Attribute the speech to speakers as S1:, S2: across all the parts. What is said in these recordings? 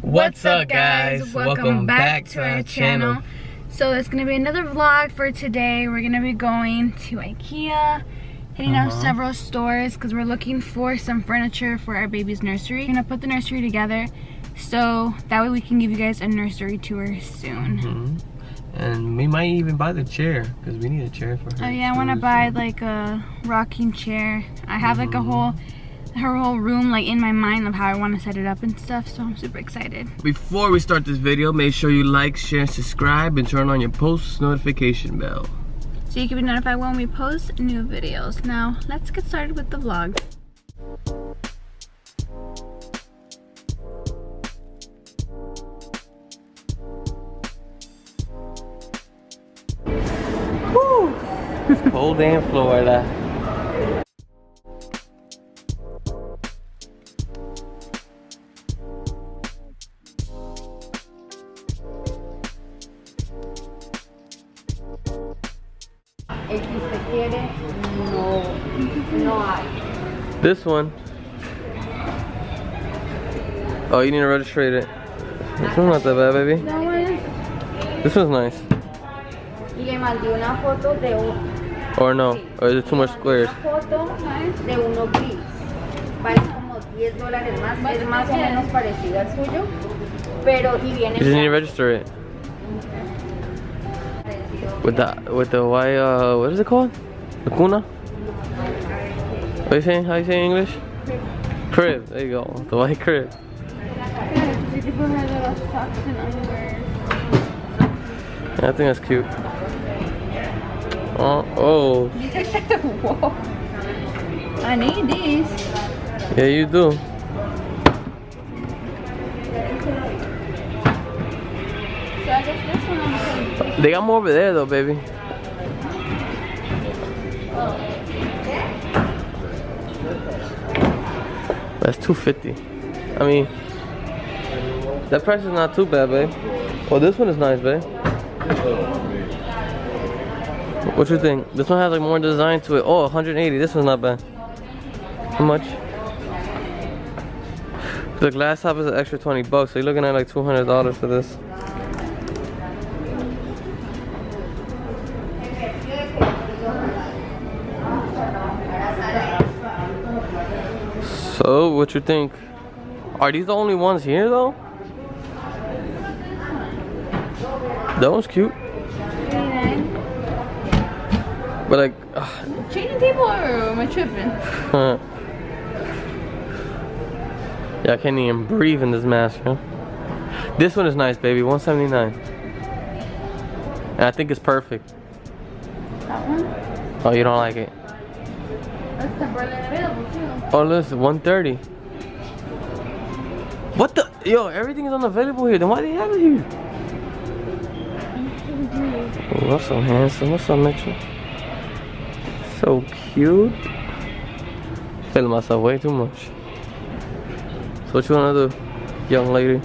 S1: What's up guys? Welcome back to our channel. So it's gonna be another vlog for today. We're gonna be going to Ikea, hitting up several stores because we're looking for some furniture for our baby's nursery. We're gonna put the nursery together so that way we can give you guys a nursery tour soon.
S2: And we might even buy the chair because we need a chair for her.
S1: Oh yeah, I want to buy like a rocking chair. I have like her whole room like in my mind of how I want to set it up and stuff, so I'm super excited.
S2: Before we start this video, make sure you like, share, subscribe, and turn on your post notification bell
S1: so you can be notified when we post new videos. Now let's get started with the vlog.
S2: Whew. It's cold in Florida. This one. Oh, you need to register it. This one's not that bad, baby.
S1: That one is.
S2: This one's nice. Or no? Or is it too much squares? You just need to register it. With the white, what is it called? The cuna? What are you saying? How you say in English? Crib. There you go. The white crib. Yeah, I think that's cute. Oh.
S1: Whoa. I need these.
S2: Yeah, you do.
S1: So I guess this one I'm
S2: They got more over there though, baby. That's $250. I mean, that price is not too bad, babe. Oh, this one is nice, babe. What you think? This one has like more design to it. Oh, 180. This one's not bad. How much? The glass top is an extra 20 bucks, so you're looking at like $200 for this. So, what you think? Are these the only ones here though? That one's cute. But like,
S1: changing people or am I tripping?
S2: Yeah, I can't even breathe in this mask, yo. This one is nice, baby. $179. And I think it's perfect.
S1: That one?
S2: Oh, you don't like it?
S1: That's temporarily available too.
S2: Oh, listen, $130. What the? Yo, everything is unavailable here. Then why do they have it here? Oh, that's so handsome. What's up, Mitchandj? So cute. Feeling myself way too much. So what you wanna do, young lady?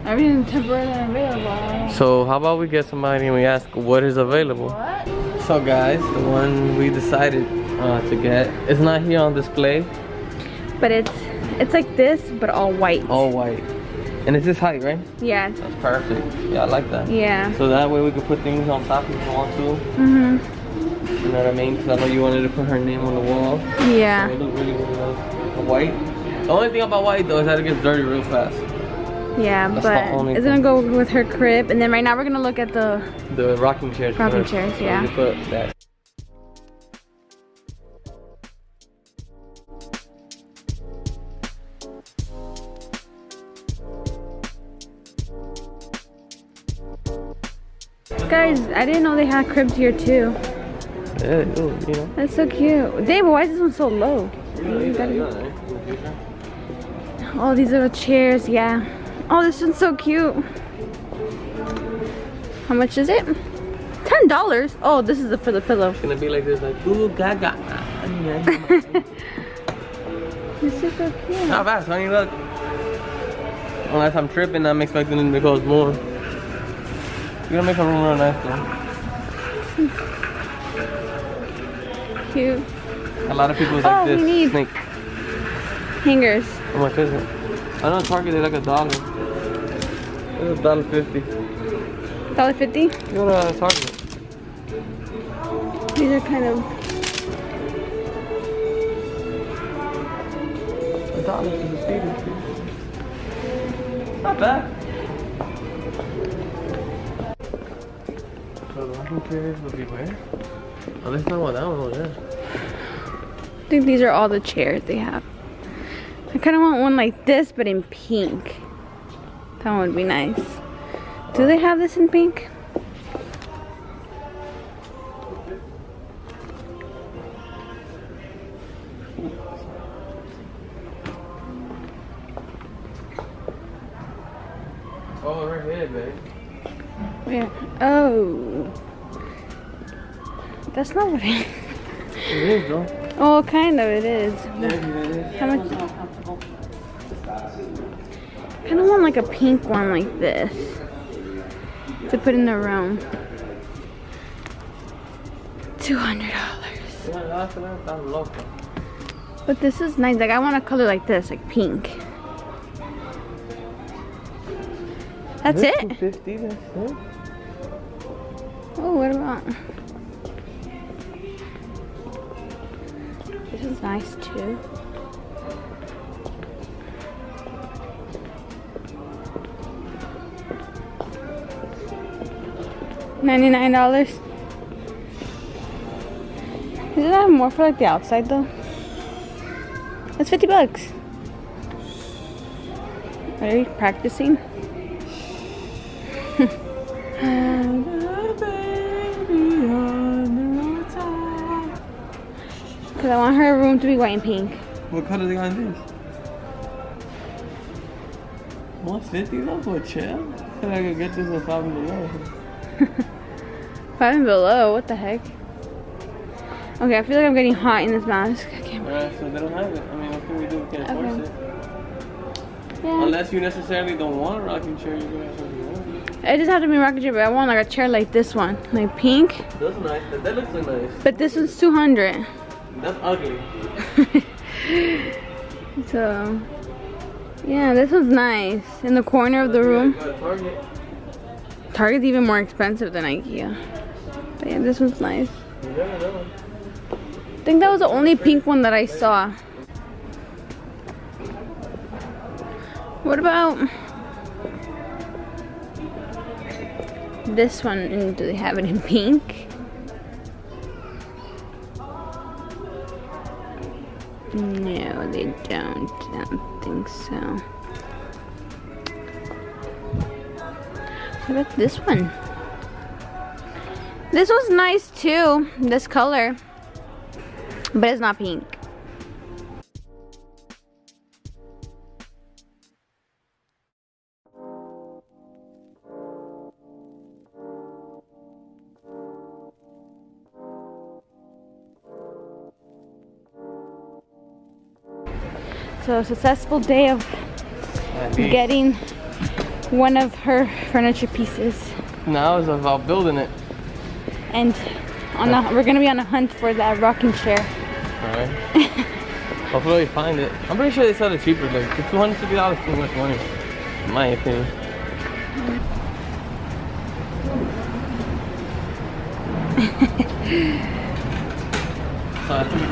S1: Everything's temporarily available.
S2: So how about we get somebody and we ask what is available?
S1: What?
S2: So guys, the one we decided to get is not here on display.
S1: But it's like this, but all white.
S2: All white. And it's this height, right?
S1: Yeah.
S2: That's perfect. Yeah, I like that.
S1: Yeah.
S2: So that way we can put things on top if you want to.
S1: Mhm.
S2: You know what I mean? Because I know you wanted to put her name on the wall.
S1: Yeah.
S2: So it looks really, really nice. The white. The only thing about white though is that it gets dirty real fast.
S1: Yeah,
S2: That's
S1: but it's gonna go with her crib, and then right now we're gonna look at the
S2: rocking chairs.
S1: Rocking chairs,
S2: so
S1: yeah.
S2: you put that.
S1: Guys, I didn't know they had cribs here too.
S2: Yeah, you know.
S1: That's so cute. Dave, why is this one so low? Oh, these little chairs, yeah. Oh, this one's so cute. How much is it? $10. Oh, this is for the pillow.
S2: It's gonna be like this, like ooh gaga.
S1: This is so cute.
S2: Not fast, honey. Look. Unless I'm tripping, I'm expecting it to cost more. You're gonna make a room real nice, though.
S1: Cute.
S2: A lot of people is like this.
S1: We need
S2: snake.
S1: hangers.
S2: How much is it? I know Target is like $1. It's $1.50.
S1: $1.50?
S2: You go to Target.
S1: These are kind of
S2: $1 for the feeder. Not bad. So the rocking chairs will be where? Oh, let's talk about that one over there.
S1: I think these are all the chairs they have. I kind of want one like this, but in pink. That one would be nice. Do they have this in pink?
S2: Oh, right here, babe.
S1: Where? Oh. That's not what it
S2: is, though.
S1: Oh, kind of, it is. How much? I kind of want like a pink one like this to put in the room. $200. But this is nice. Like I want a color like this, like pink. That's it?
S2: $250, that's it.
S1: Oh, what about? This is nice too. $99. Doesn't that have more for like the outside though? That's $50. Are you practicing? Because I want her room to be white and pink.
S2: What color they got in this? 150 though for a chair? I feel like I could get this at 5 and below.
S1: 5 and below? What the heck? Okay, I feel like I'm getting hot in this mask. I can't.
S2: Alright, so they don't have it. I mean, what can we do? We can't force it.
S1: Yeah.
S2: Unless you necessarily don't want a rocking chair, you can have something you want.
S1: It doesn't have to be a rocking chair, but I want like a chair like this one, like pink.
S2: That's nice. That looks like nice.
S1: But this one's $200.
S2: That's ugly.
S1: So, yeah, this one's nice in the corner of the room.
S2: Target.
S1: Target's even more expensive than Ikea. But yeah, this one's nice.
S2: Yeah, that one.
S1: I think that was the only pink one that I saw. What about this one? And do they have it in pink? No, they don't. I don't think so. What about this one? This one's nice too, this color. But it's not pink. So a successful day of getting one of her furniture pieces.
S2: Now it's about building it.
S1: And we're gonna be on a hunt for that rocking chair.
S2: Alright. Hopefully we find it. I'm pretty sure they sell it cheaper. Like $250 is too much money, in my opinion. So I think we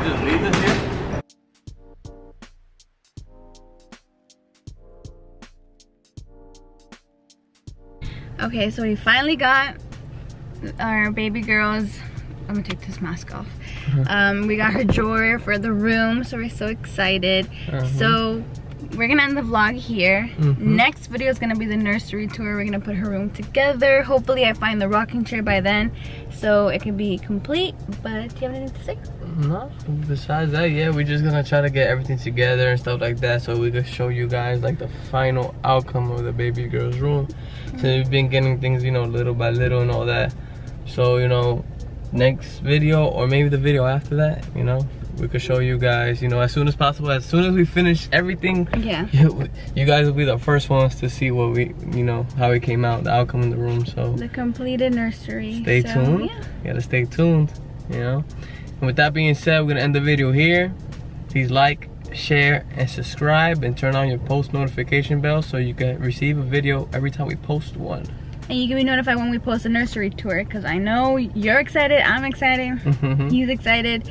S2: just leave this here.
S1: Okay, so we finally got our baby girl's, I'm gonna take this mask off. We got her drawer for the room, so we're so excited. So we're gonna end the vlog here. Next video is gonna be the nursery tour. We're gonna put her room together. Hopefully I find the rocking chair by then so it can be complete. But do you have anything to say?
S2: No, besides that, yeah, we're just gonna try to get everything together and stuff like that so we can show you guys like the final outcome of the baby girl's room. So we've been getting things, you know, little by little and all that. So, you know, next video or maybe the video after that, you know, we could show you guys, you know, as soon as possible. As soon as we finish everything,
S1: yeah,
S2: you guys will be the first ones to see what we, you know, how it came out, the outcome in the room. So
S1: the completed nursery.
S2: Stay tuned. Yeah. You gotta stay tuned, you know. And with that being said, we're gonna end the video here. Please like share, and subscribe, and turn on your post notification bell so you can receive a video every time we post one.
S1: And you can be notified when we post a nursery tour, because I know you're excited, I'm excited, he's excited.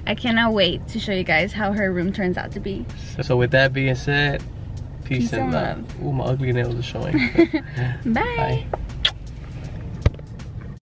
S1: I cannot wait to show you guys how her room turns out to be.
S2: So with that being said, peace and love. Ooh, my ugly nails are showing.
S1: Bye.
S2: Bye.